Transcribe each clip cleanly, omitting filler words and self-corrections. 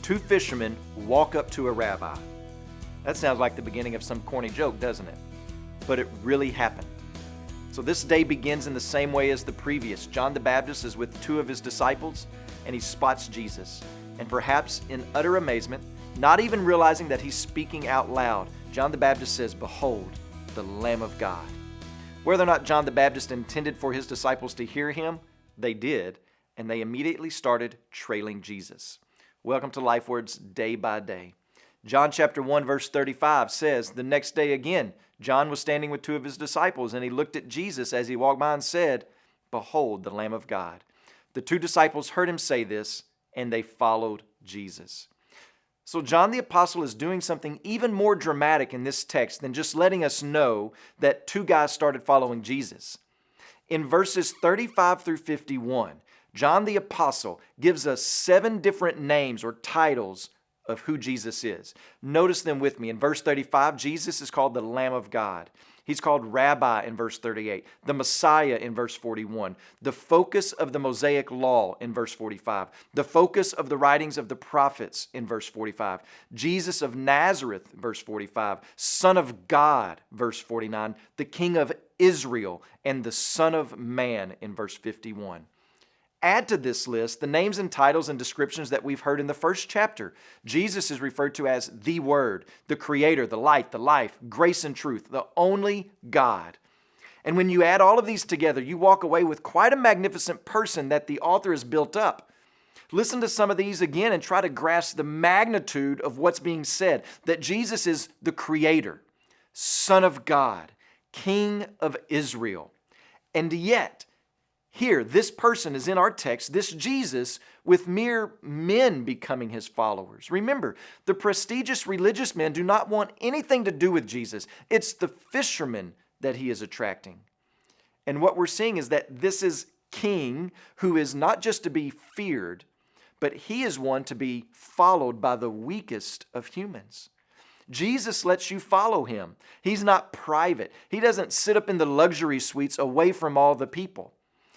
Two fishermen walk up to a rabbi. That sounds like the beginning of some corny joke, doesn't it? But it really happened. So this day begins in the same way as the previous. John the Baptist is with two of his disciples, and he spots Jesus. And perhaps in utter amazement, not even realizing that he's speaking out loud, John the Baptist says, "Behold, the Lamb of God." Whether or not John the Baptist intended for his disciples to hear him, they did, and they immediately started trailing Jesus. Welcome to Life Words Day by Day. John chapter 1 verse 35 says, "The next day again, John was standing with two of his disciples, and he looked at Jesus as he walked by and said, 'Behold, the Lamb of God.' The two disciples heard him say this, and they followed Jesus." So John the Apostle is doing something even more dramatic in this text than just letting us know that two guys started following Jesus. In verses 35 through 51, John the Apostle gives us 7 different names or titles of who Jesus is. Notice them with me. In verse 35, Jesus is called the Lamb of God. He's called Rabbi in verse 38, the Messiah in verse 41, the focus of the Mosaic law in verse 45, the focus of the writings of the prophets in verse 45, Jesus of Nazareth, verse 45, Son of God, verse 49, the King of Israel, and the Son of Man in verse 51. Add to this list the names and titles and descriptions that we've heard in the first chapter. Jesus is referred to as the Word, the Creator, the Light, the Life, grace and truth, the only God. And when you add all of these together, you walk away with quite a magnificent person that the author has built up. Listen to some of these again and try to grasp the magnitude of what's being said, that Jesus is the Creator, Son of God, King of Israel. And yet, here, this person is in our text, this Jesus, with mere men becoming his followers. Remember, the prestigious religious men do not want anything to do with Jesus. It's the fishermen that he is attracting. And what we're seeing is that this is king who is not just to be feared, but he is one to be followed by the weakest of humans. Jesus lets you follow him. He's not private. He doesn't sit up in the luxury suites away from all the people.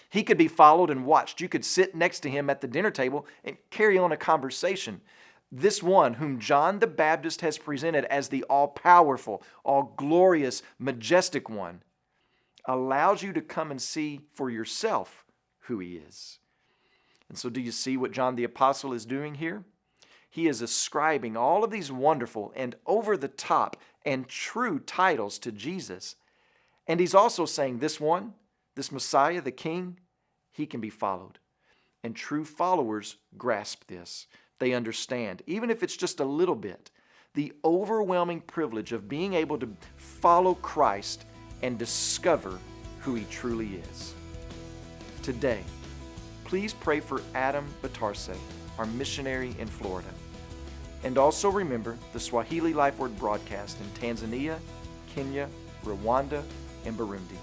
He could be followed and watched. You could sit next to him at the dinner table and carry on a conversation. This one whom John the Baptist has presented as the all-powerful, all-glorious, majestic one allows you to come and see for yourself who he is. And so do you see what John the Apostle is doing here? He is ascribing all of these wonderful and over-the-top and true titles to Jesus. And he's also saying this one, this Messiah, the King, he can be followed. And true followers grasp this. They understand, even if it's just a little bit, the overwhelming privilege of being able to follow Christ and discover who he truly is. Today, please pray for Adam Batarse, our missionary in Florida. And also remember the Swahili Life Word broadcast in Tanzania, Kenya, Rwanda, and Burundi.